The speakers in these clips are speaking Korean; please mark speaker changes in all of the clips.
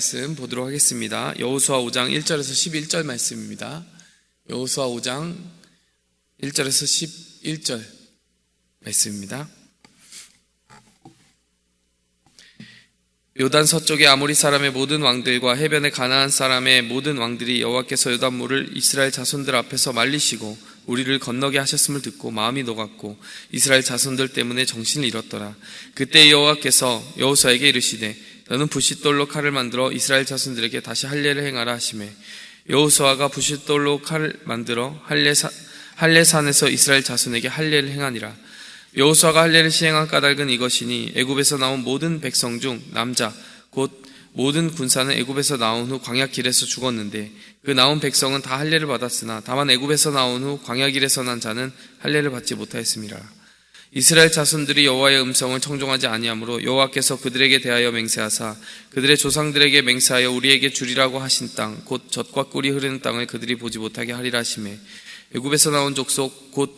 Speaker 1: 말씀 보도록 하겠습니다. 여호수아 5장 1절에서 11절 말씀입니다. 여호수아 5장 1절에서 11절 말씀입니다. 요단 서쪽의 아모리 사람의 모든 왕들과 해변의 가나안 사람의 모든 왕들이 여호와께서 요단물을 이스라엘 자손들 앞에서 말리시고 우리를 건너게 하셨음을 듣고 마음이 녹았고 이스라엘 자손들 때문에 정신을 잃었더라. 그때 여호와께서 여호수아에게 이르시되 너는 부싯돌로 칼을 만들어 이스라엘 자손들에게 다시 할례를 행하라 하시매 여호수아가 부싯돌로 칼을 만들어 할례산에서 이스라엘 자손에게 할례를 행하니라. 여호수아가 할례를 시행한 까닭은 이것이니 애굽에서 나온 모든 백성 중 남자 곧 모든 군사는 애굽에서 나온 후 광야길에서 죽었는데 그 나온 백성은 다 할례를 받았으나 다만 애굽에서 나온 후 광야길에서 난 자는 할례를 받지 못하였음이라. 이스라엘 자손들이 여호와의 음성을 청종하지 아니하므로 여호와께서 그들에게 대하여 맹세하사 그들의 조상들에게 맹세하여 우리에게 주리라고 하신 땅 곧 젖과 꿀이 흐르는 땅을 그들이 보지 못하게 하리라 하시매 애굽에서 나온 족속 곧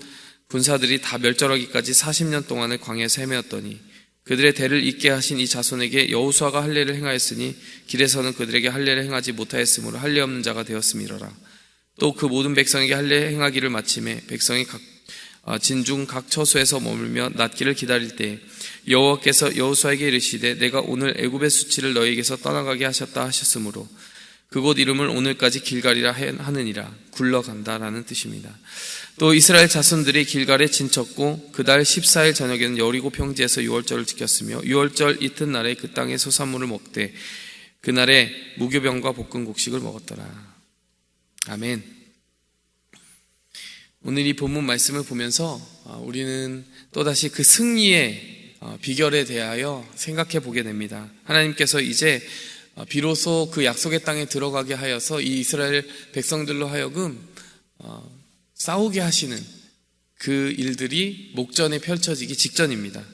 Speaker 1: 군사들이 다 멸절하기까지 40년 동안을 광야에서 헤매었더니 그들의 대를 잇게 하신 이 자손에게 여호수아가 할례를 행하였으니 길에서는 그들에게 할례를 행하지 못하였으므로 할례 없는 자가 되었음이로라. 또 그 모든 백성에게 할례 행하기를 마침에 백성이 진중 각 처소에서 머물며 낫기를 기다릴 때 여호와께서 여호수아에게 이르시되 내가 오늘 애굽의 수치를 너희에게서 떠나가게 하셨다 하셨으므로 그곳 이름을 오늘까지 길갈이라 하느니라. 굴러간다라는 뜻입니다. 또 이스라엘 자손들이 길갈에 진쳤고 그달 14일 저녁에는 여리고 평지에서 유월절을 지켰으며 유월절 이튿날에 그 땅의 소산물을 먹되 그날에 무교병과 볶은 곡식을 먹었더라. 아멘. 오늘 이 본문 말씀을 보면서 우리는 또다시 그 승리의 비결에 대하여 생각해 보게 됩니다. 하나님께서 이제 비로소 그 약속의 땅에 들어가게 하여서 이 이스라엘 백성들로 하여금 싸우게 하시는 그 일들이 목전에 펼쳐지기 직전입니다.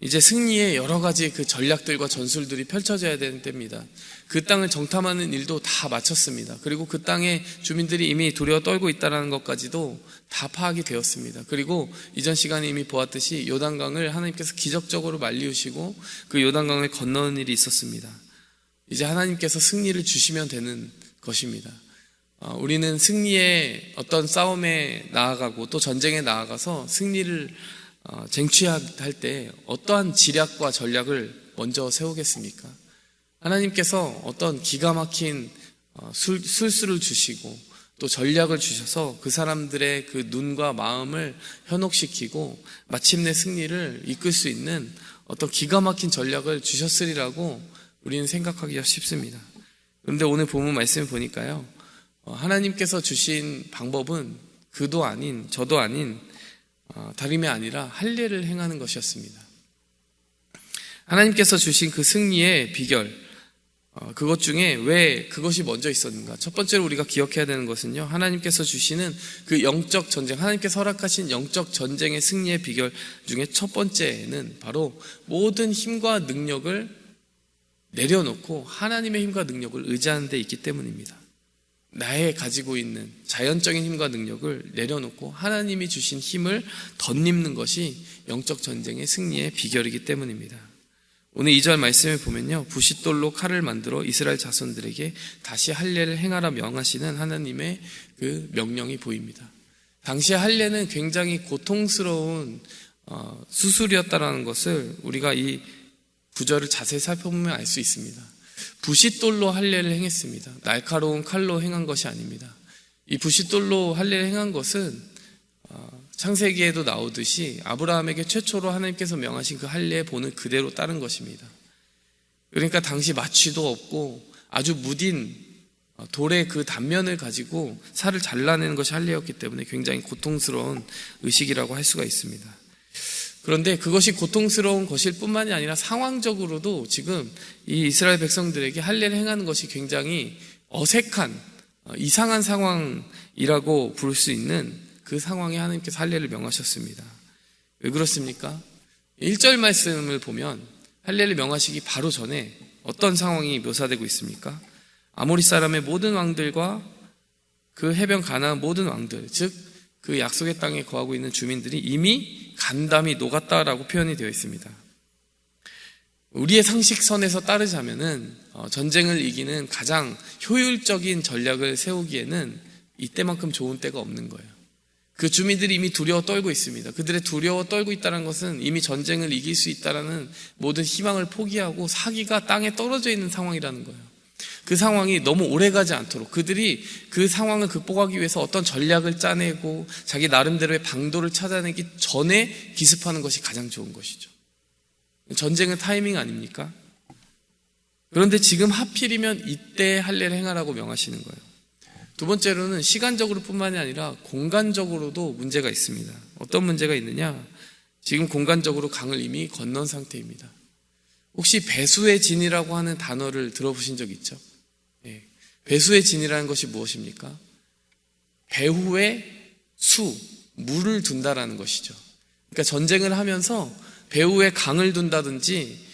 Speaker 1: 이제 승리의 여러 가지 그 전략들과 전술들이 펼쳐져야 되는 때입니다. 그 땅을 정탐하는 일도 다 마쳤습니다. 그리고 그 땅의 주민들이 이미 두려워 떨고 있다는 것까지도 다 파악이 되었습니다. 그리고 이전 시간에 이미 보았듯이 요단강을 하나님께서 기적적으로 말리우시고 그 요단강을 건너는 일이 있었습니다. 이제 하나님께서 승리를 주시면 되는 것입니다. 우리는 승리의 어떤 싸움에 나아가고 또 전쟁에 나아가서 승리를 쟁취할 때 어떠한 지략과 전략을 먼저 세우겠습니까? 하나님께서 어떤 기가 막힌 술수를 주시고 또 전략을 주셔서 그 사람들의 그 눈과 마음을 현혹시키고 마침내 승리를 이끌 수 있는 어떤 기가 막힌 전략을 주셨으리라고 우리는 생각하기가 쉽습니다. 그런데 오늘 본문 말씀을 보니까요, 하나님께서 주신 방법은 그도 아닌 저도 아닌 다름이 아니라 할례를 행하는 것이었습니다. 하나님께서 주신 그 승리의 비결, 그것 중에 왜 그것이 먼저 있었는가? 첫 번째로 우리가 기억해야 되는 것은요, 하나님께서 주시는 그 영적 전쟁, 하나님께서 허락하신 영적 전쟁의 승리의 비결 중에 첫 번째는 바로 모든 힘과 능력을 내려놓고 하나님의 힘과 능력을 의지하는 데 있기 때문입니다. 나의 가지고 있는 자연적인 힘과 능력을 내려놓고 하나님이 주신 힘을 덧입는 것이 영적 전쟁의 승리의 비결이기 때문입니다. 오늘 2절 말씀을 보면요, 부싯돌로 칼을 만들어 이스라엘 자손들에게 다시 할례를 행하라 명하시는 하나님의 그 명령이 보입니다. 당시 할례는 굉장히 고통스러운 수술이었다라는 것을 우리가 이 구절을 자세히 살펴보면 알 수 있습니다. 부싯돌로 할례를 행했습니다. 날카로운 칼로 행한 것이 아닙니다. 이 부싯돌로 할례를 행한 것은 창세기에도 나오듯이 아브라함에게 최초로 하나님께서 명하신 그 할례의 본을 그대로 따른 것입니다. 그러니까 당시 마취도 없고 아주 무딘 돌의 그 단면을 가지고 살을 잘라내는 것이 할례였기 때문에 굉장히 고통스러운 의식이라고 할 수가 있습니다. 그런데 그것이 고통스러운 것일 뿐만이 아니라 상황적으로도 지금 이 이스라엘 백성들에게 할례를 행하는 것이 굉장히 어색한 이상한 상황이라고 부를 수 있는 그 상황에 하나님께서 할례를 명하셨습니다. 왜 그렇습니까? 1절 말씀을 보면 할례를 명하시기 바로 전에 어떤 상황이 묘사되고 있습니까? 아모리 사람의 모든 왕들과 그 해변 가나안 모든 왕들, 즉 그 약속의 땅에 거하고 있는 주민들이 이미 간담이 녹았다라고 표현이 되어 있습니다. 우리의 상식선에서 따르자면은 전쟁을 이기는 가장 효율적인 전략을 세우기에는 이때만큼 좋은 때가 없는 거예요. 그 주민들이 이미 두려워 떨고 있습니다. 그들의 두려워 떨고 있다는 것은 이미 전쟁을 이길 수 있다는 모든 희망을 포기하고 사기가 땅에 떨어져 있는 상황이라는 거예요. 그 상황이 너무 오래가지 않도록 그들이 그 상황을 극복하기 위해서 어떤 전략을 짜내고 자기 나름대로의 방도를 찾아내기 전에 기습하는 것이 가장 좋은 것이죠. 전쟁은 타이밍 아닙니까? 그런데 지금 하필이면 이때 할례를 행하라고 명하시는 거예요. 두 번째로는 시간적으로 뿐만이 아니라 공간적으로도 문제가 있습니다. 어떤 문제가 있느냐? 지금 공간적으로 강을 이미 건넌 상태입니다. 혹시 배수의 진이라고 하는 단어를 들어보신 적 있죠? 네. 배수의 진이라는 것이 무엇입니까? 배후에 물을 둔다라는 것이죠. 그러니까 전쟁을 하면서 배후에 강을 둔다든지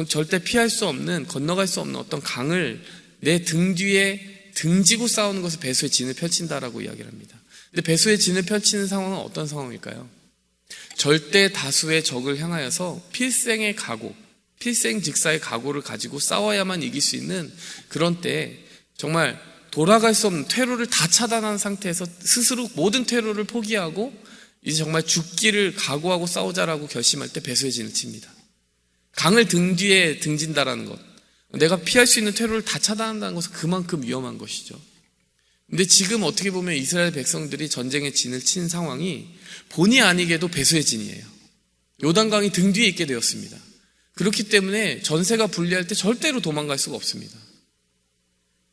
Speaker 1: 절대 피할 수 없는, 건너갈 수 없는 어떤 강을 내 등 뒤에 등지고 싸우는 것을 배수의 진을 펼친다라고 이야기를 합니다. 근데 배수의 진을 펼치는 상황은 어떤 상황일까요? 절대 다수의 적을 향하여서 필생의 각오, 필생즉사의 각오를 가지고 싸워야만 이길 수 있는 그런 때에 정말 돌아갈 수 없는 퇴로를 다 차단한 상태에서 스스로 모든 퇴로를 포기하고 이제 정말 죽기를 각오하고 싸우자라고 결심할 때 배수의 진을 칩니다. 강을 등 뒤에 등진다라는 것, 내가 피할 수 있는 퇴로를 다 차단한다는 것은 그만큼 위험한 것이죠. 근데 지금 어떻게 보면 이스라엘 백성들이 전쟁의 진을 친 상황이 본의 아니게도 배수의 진이에요. 요단강이 등 뒤에 있게 되었습니다. 그렇기 때문에 전세가 불리할 때 절대로 도망갈 수가 없습니다.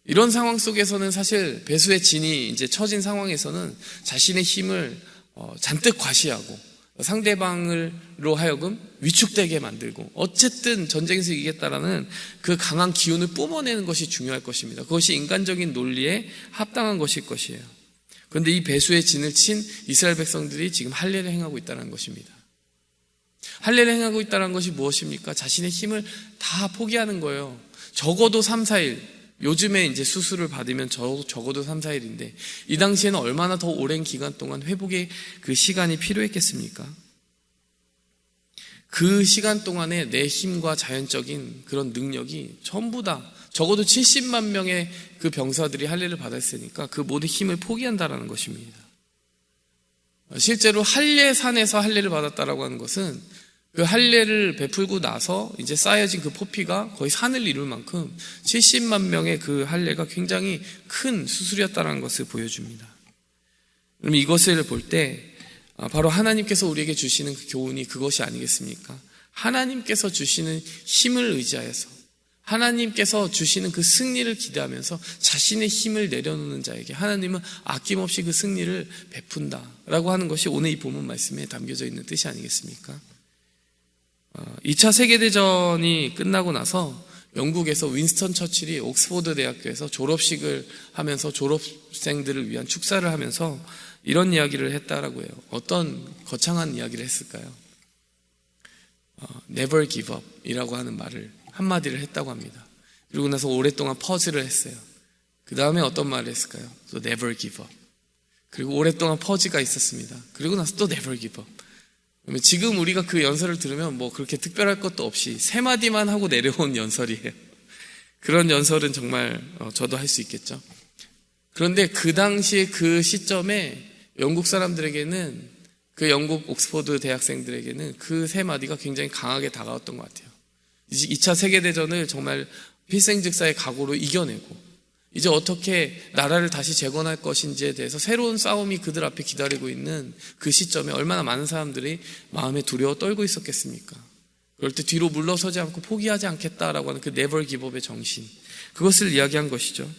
Speaker 1: 이런 상황 속에서는 사실 배수의 진이 이제 처진 상황에서는 자신의 힘을 잔뜩 과시하고 상대방으로 하여금 위축되게 만들고 어쨌든 전쟁에서 이기겠다라는 그 강한 기운을 뿜어내는 것이 중요할 것입니다. 그것이 인간적인 논리에 합당한 것일 것이에요. 그런데 이 배수의 진을 친 이스라엘 백성들이 지금 할례를 행하고 있다는 것입니다. 할례를 행하고 있다는 것이 무엇입니까? 자신의 힘을 다 포기하는 거예요. 적어도 3, 4일. 요즘에 이제 수술을 받으면 적어도 3, 4일인데 이 당시에는 얼마나 더 오랜 기간 동안 회복의 그 시간이 필요했겠습니까? 그 시간 동안에 내 힘과 자연적인 그런 능력이 전부 다 적어도 70만 명의 그 병사들이 할례를 받았으니까 그 모든 힘을 포기한다라는 것입니다. 실제로 할례산에서 할례를 받았다라고 하는 것은 그 할례를 베풀고 나서 이제 쌓여진 그 포피가 거의 산을 이룰 만큼 70만 명의 그 할례가 굉장히 큰 수술이었다는 것을 보여줍니다. 그럼 이것을 볼 때 바로 하나님께서 우리에게 주시는 그 교훈이 그것이 아니겠습니까? 하나님께서 주시는 힘을 의지하여서 하나님께서 주시는 그 승리를 기대하면서 자신의 힘을 내려놓는 자에게 하나님은 아낌없이 그 승리를 베푼다라고 하는 것이 오늘 이 본문 말씀에 담겨져 있는 뜻이 아니겠습니까? 2차 세계대전이 끝나고 나서 영국에서 윈스턴 처칠이 옥스포드 대학교에서 졸업식을 하면서 졸업생들을 위한 축사를 하면서 이런 이야기를 했다라고 해요. 어떤 거창한 이야기를 했을까요? Never give up 이라고 하는 말을 한마디를 했다고 합니다. 그리고 나서 오랫동안 퍼즐을 했어요. 그 다음에 어떤 말을 했을까요? 또 Never give up. 그리고 오랫동안 퍼즈가 있었습니다. 그리고 나서 또 Never give up. 지금 우리가 그 연설을 들으면 뭐 그렇게 특별할 것도 없이 세 마디만 하고 내려온 연설이에요. 그런 연설은 정말 저도 할 수 있겠죠. 그런데 그 당시에 그 시점에 영국 사람들에게는 그 영국 옥스퍼드 대학생들에게는 그 세 마디가 굉장히 강하게 다가왔던 것 같아요. 2차 세계대전을 정말 필생즉사의 각오로 이겨내고 이제 어떻게 나라를 다시 재건할 것인지에 대해서 새로운 싸움이 그들 앞에 기다리고 있는 그 시점에 얼마나 많은 사람들이 마음에 두려워 떨고 있었겠습니까? 그럴 때 뒤로 물러서지 않고 포기하지 않겠다라고 하는 그 never give up의 정신, 그것을 이야기한 것이죠.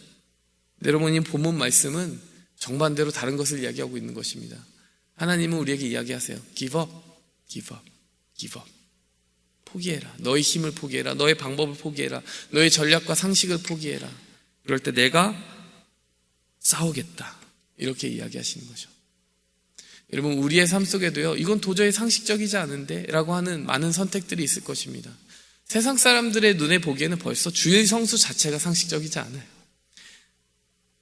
Speaker 1: 여러분, 이 본문 말씀은 정반대로 다른 것을 이야기하고 있는 것입니다. 하나님은 우리에게 이야기하세요. Give up, give up, give up. 포기해라. 너의 힘을 포기해라. 너의 방법을 포기해라. 너의 전략과 상식을 포기해라. 그럴 때 내가 싸우겠다. 이렇게 이야기하시는 거죠. 여러분, 우리의 삶 속에도요, 이건 도저히 상식적이지 않은데 라고 하는 많은 선택들이 있을 것입니다. 세상 사람들의 눈에 보기에는 벌써 주일 성수 자체가 상식적이지 않아요.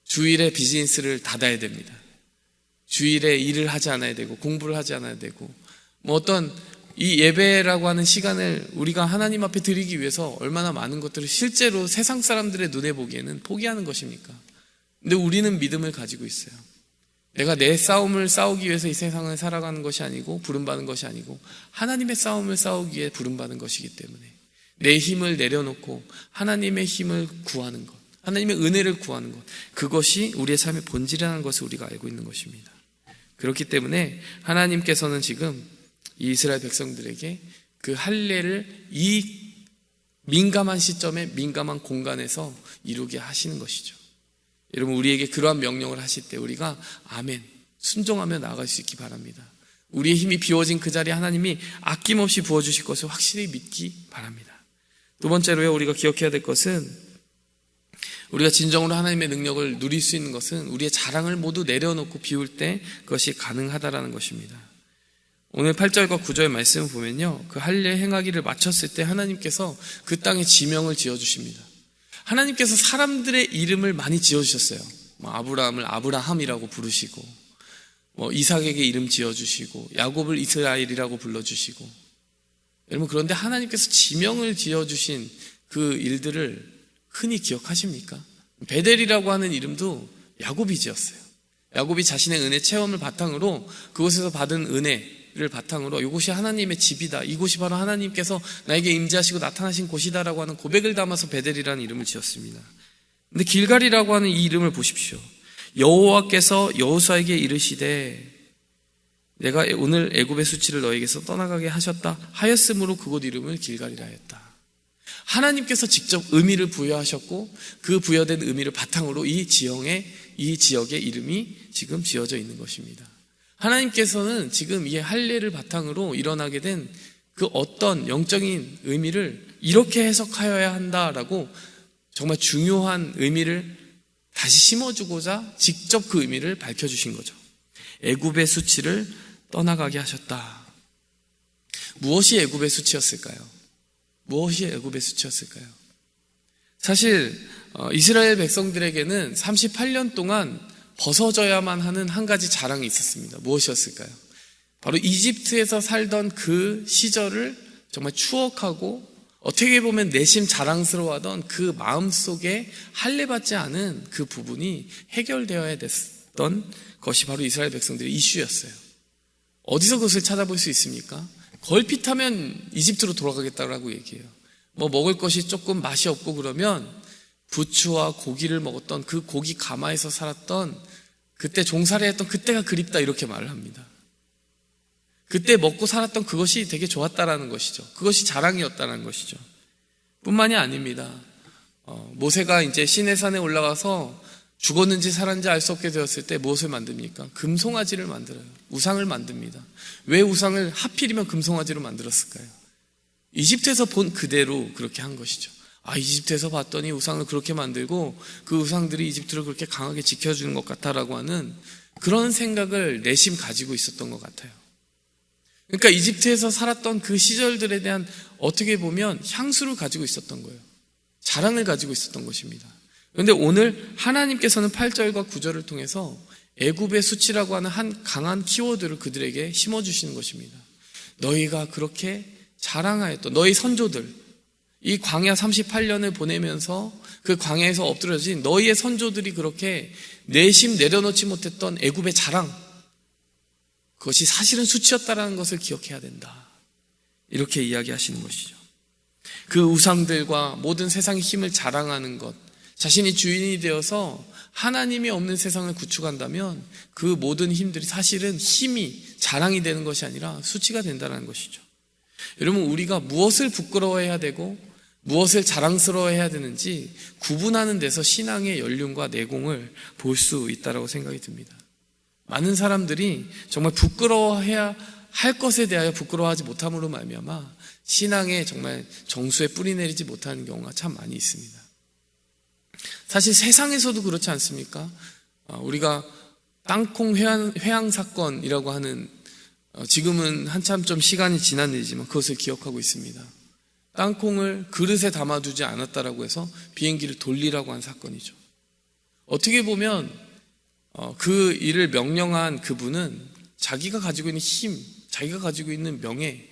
Speaker 1: 주일에 비즈니스를 닫아야 됩니다. 주일에 일을 하지 않아야 되고 공부를 하지 않아야 되고 뭐 어떤 이 예배라고 하는 시간을 우리가 하나님 앞에 드리기 위해서 얼마나 많은 것들을 실제로 세상 사람들의 눈에 보기에는 포기하는 것입니까? 근데 우리는 믿음을 가지고 있어요. 내가 내 싸움을 싸우기 위해서 이 세상을 살아가는 것이 아니고 부름받은 것이 아니고 하나님의 싸움을 싸우기 위해 부름받은 것이기 때문에 내 힘을 내려놓고 하나님의 힘을 구하는 것, 하나님의 은혜를 구하는 것, 그것이 우리의 삶의 본질이라는 것을 우리가 알고 있는 것입니다. 그렇기 때문에 하나님께서는 지금 이 이스라엘 백성들에게 그 할례를 이 민감한 시점에 민감한 공간에서 이루게 하시는 것이죠. 여러분, 우리에게 그러한 명령을 하실 때 우리가 아멘, 순종하며 나아갈 수 있기 바랍니다. 우리의 힘이 비워진 그 자리에 하나님이 아낌없이 부어주실 것을 확실히 믿기 바랍니다. 두 번째로요, 우리가 기억해야 될 것은 우리가 진정으로 하나님의 능력을 누릴 수 있는 것은 우리의 자랑을 모두 내려놓고 비울 때 그것이 가능하다라는 것입니다. 오늘 8절과 9절 말씀을 보면요, 그 할례 행하기를 마쳤을 때 하나님께서 그 땅에 지명을 지어주십니다. 하나님께서 사람들의 이름을 많이 지어주셨어요. 아브라함을 아브라함이라고 부르시고, 이삭에게 이름 지어주시고, 야곱을 이스라엘이라고 불러주시고. 여러분, 그런데 하나님께서 지명을 지어주신 그 일들을 흔히 기억하십니까? 베델이라고 하는 이름도 야곱이 지었어요. 야곱이 자신의 은혜 체험을 바탕으로, 그곳에서 받은 은혜를 바탕으로 이곳이 하나님의 집이다, 이곳이 바로 하나님께서 나에게 임재하시고 나타나신 곳이다라고 하는 고백을 담아서 베델이라는 이름을 지었습니다. 근데 길갈이라고 하는 이 이름을 보십시오. 여호와께서 여호수아에게 이르시되 내가 오늘 애굽의 수치를 너에게서 떠나가게 하셨다 하였으므로 그곳 이름을 길갈이라 하였다. 하나님께서 직접 의미를 부여하셨고 그 부여된 의미를 바탕으로 이 지역의 이름이 지금 지어져 있는 것입니다. 하나님께서는 지금 이 할례를 바탕으로 일어나게 된 그 어떤 영적인 의미를 이렇게 해석하여야 한다라고 정말 중요한 의미를 다시 심어주고자 직접 그 의미를 밝혀주신 거죠. 애굽의 수치를 떠나가게 하셨다. 무엇이 애굽의 수치였을까요? 무엇이 애굽의 수치였을까요? 사실 이스라엘 백성들에게는 38년 동안 벗어져야만 하는 한 가지 자랑이 있었습니다. 무엇이었을까요? 바로 이집트에서 살던 그 시절을 정말 추억하고 어떻게 보면 내심 자랑스러워하던 그 마음속에 할례받지 않은 그 부분이 해결되어야 됐던 것이 바로 이스라엘 백성들의 이슈였어요. 어디서 그것을 찾아볼 수 있습니까? 걸핏하면 이집트로 돌아가겠다라고 얘기해요. 먹을 것이 조금 맛이 없고 그러면 부추와 고기를 먹었던 그 고기 가마에서 살았던 그때 종살이 했던 그때가 그립다 이렇게 말을 합니다. 그때 먹고 살았던 그것이 되게 좋았다라는 것이죠. 그것이 자랑이었다는 것이죠. 뿐만이 아닙니다. 모세가 이제 시내산에 올라가서 죽었는지 살았는지 알 수 없게 되었을 때 무엇을 만듭니까? 금송아지를 만들어요. 우상을 만듭니다. 왜 우상을 하필이면 금송아지로 만들었을까요? 이집트에서 본 그대로 그렇게 한 것이죠. 이집트에서 봤더니 우상을 그렇게 만들고 그 우상들이 이집트를 그렇게 강하게 지켜주는 것 같다라고 하는 그런 생각을 내심 가지고 있었던 것 같아요. 그러니까 이집트에서 살았던 그 시절들에 대한 어떻게 보면 향수를 가지고 있었던 거예요. 자랑을 가지고 있었던 것입니다. 그런데 오늘 하나님께서는 8절과 9절을 통해서 애굽의 수치라고 하는 한 강한 키워드를 그들에게 심어주시는 것입니다. 너희가 그렇게 자랑하였던 너희 선조들, 이 광야 38년을 보내면서 그 광야에서 엎드려진 너희의 선조들이 그렇게 내심 내려놓지 못했던 애굽의 자랑, 그것이 사실은 수치였다라는 것을 기억해야 된다. 이렇게 이야기하시는 것이죠. 그 우상들과 모든 세상의 힘을 자랑하는 것, 자신이 주인이 되어서 하나님이 없는 세상을 구축한다면 그 모든 힘들이 사실은 힘이 자랑이 되는 것이 아니라 수치가 된다는 것이죠. 여러분, 우리가 무엇을 부끄러워해야 되고 무엇을 자랑스러워해야 되는지 구분하는 데서 신앙의 연륜과 내공을 볼 수 있다고 생각이 듭니다. 많은 사람들이 정말 부끄러워해야 할 것에 대하여 부끄러워하지 못함으로 말미암아 신앙에 정말 정수에 뿌리 내리지 못하는 경우가 참 많이 있습니다. 사실 세상에서도 그렇지 않습니까? 우리가 땅콩 회항 사건이라고 하는, 지금은 한참 좀 시간이 지난 일이지만 그것을 기억하고 있습니다. 땅콩을 그릇에 담아두지 않았다라고 해서 비행기를 돌리라고 한 사건이죠. 어떻게 보면 그 일을 명령한 그분은 자기가 가지고 있는 힘, 자기가 가지고 있는 명예,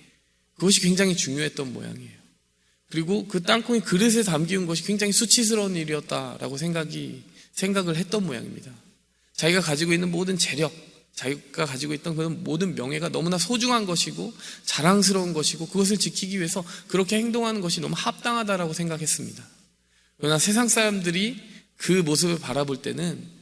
Speaker 1: 그것이 굉장히 중요했던 모양이에요. 그리고 그 땅콩이 그릇에 담기는 것이 굉장히 수치스러운 일이었다라고 생각을 했던 모양입니다. 자기가 가지고 있는 모든 재력, 자기가 가지고 있던 그런 모든 명예가 너무나 소중한 것이고 자랑스러운 것이고 그것을 지키기 위해서 그렇게 행동하는 것이 너무 합당하다라고 생각했습니다. 그러나 세상 사람들이 그 모습을 바라볼 때는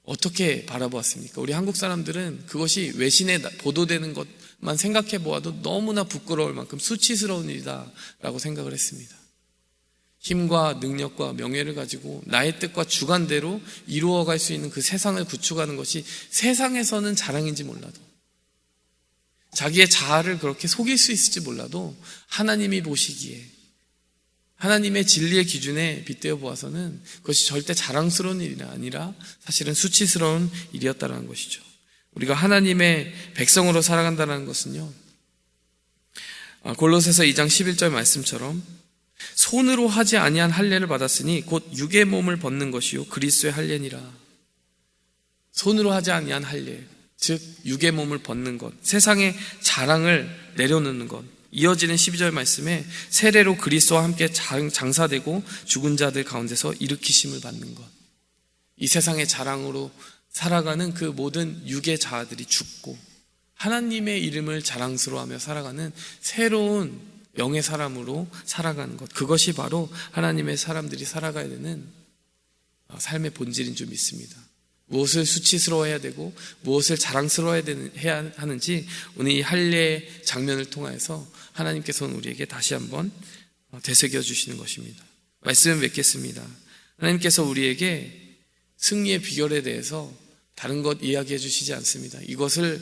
Speaker 1: 어떻게 바라보았습니까? 우리 한국 사람들은 그것이 외신에 보도되는 것만 생각해 보아도 너무나 부끄러울 만큼 수치스러운 일이다라고 생각을 했습니다. 힘과 능력과 명예를 가지고 나의 뜻과 주관대로 이루어갈 수 있는 그 세상을 구축하는 것이 세상에서는 자랑인지 몰라도, 자기의 자아를 그렇게 속일 수 있을지 몰라도 하나님이 보시기에, 하나님의 진리의 기준에 빗대어 보아서는 그것이 절대 자랑스러운 일이 아니라 사실은 수치스러운 일이었다는 것이죠. 우리가 하나님의 백성으로 살아간다는 것은요, 골로새서 2장 11절 말씀처럼 손으로 하지 아니한 할례를 받았으니 곧 육의 몸을 벗는 것이요 그리스도의 할례니라. 손으로 하지 아니한 할례, 즉 육의 몸을 벗는 것, 세상의 자랑을 내려놓는 것. 이어지는 12절 말씀에 세례로 그리스도와 함께 장사되고 죽은 자들 가운데서 일으키심을 받는 것. 이 세상의 자랑으로 살아가는 그 모든 육의 자아들이 죽고 하나님의 이름을 자랑스러워하며 살아가는 새로운 영의 사람으로 살아가는 것, 그것이 바로 하나님의 사람들이 살아가야 되는 삶의 본질인 줄 믿습니다. 무엇을 수치스러워해야 되고 무엇을 자랑스러워해야 하는지 오늘 이 할례 장면을 통해서 하나님께서는 우리에게 다시 한번 되새겨 주시는 것입니다. 말씀을 맺겠습니다. 하나님께서 우리에게 승리의 비결에 대해서 다른 것 이야기해 주시지 않습니다. 이것을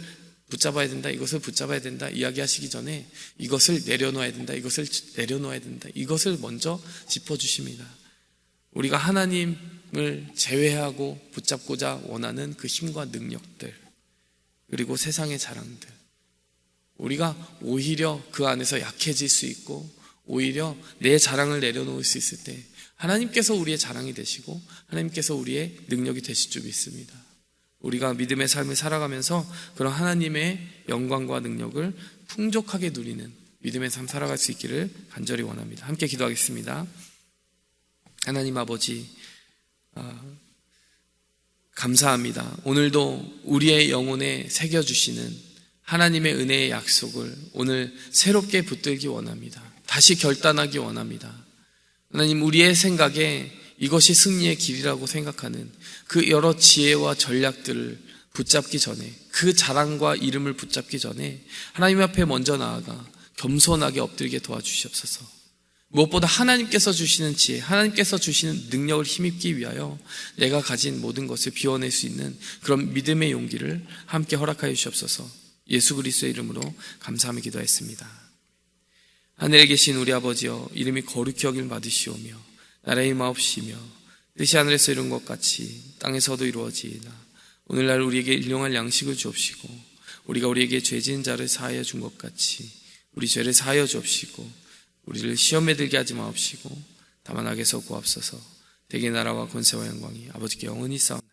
Speaker 1: 붙잡아야 된다, 이것을 붙잡아야 된다 이야기하시기 전에 이것을 내려놓아야 된다, 이것을 내려놓아야 된다, 이것을 먼저 짚어주십니다. 우리가 하나님을 제외하고 붙잡고자 원하는 그 힘과 능력들, 그리고 세상의 자랑들, 우리가 오히려 그 안에서 약해질 수 있고 오히려 내 자랑을 내려놓을 수 있을 때 하나님께서 우리의 자랑이 되시고 하나님께서 우리의 능력이 되실 줄 믿습니다. 우리가 믿음의 삶을 살아가면서 그런 하나님의 영광과 능력을 풍족하게 누리는 믿음의 삶 살아갈 수 있기를 간절히 원합니다. 함께 기도하겠습니다. 하나님 아버지, 감사합니다. 오늘도 우리의 영혼에 새겨주시는 하나님의 은혜의 약속을 오늘 새롭게 붙들기 원합니다. 다시 결단하기 원합니다. 하나님, 우리의 생각에 이것이 승리의 길이라고 생각하는 그 여러 지혜와 전략들을 붙잡기 전에, 그 자랑과 이름을 붙잡기 전에 하나님 앞에 먼저 나아가 겸손하게 엎드리게 도와주시옵소서. 무엇보다 하나님께서 주시는 지혜, 하나님께서 주시는 능력을 힘입기 위하여 내가 가진 모든 것을 비워낼 수 있는 그런 믿음의 용기를 함께 허락하여 주시옵소서. 예수 그리스도의 이름으로 감사하며 기도했습니다. 하늘에 계신 우리 아버지여, 이름이 거룩히 여김을 받으시오며 나라의 마옵시며 뜻이 하늘에서 이룬 것 같이 땅에서도 이루어지이다. 오늘날 우리에게 일용할 양식을 주옵시고 우리가 우리에게 죄 지은 자를 사하여 준 것 같이 우리 죄를 사하여 주옵시고 우리를 시험에 들게 하지 마옵시고 다만 악에서 구하옵소서. 대개 나라와 권세와 영광이 아버지께 영원히 싸웁니다.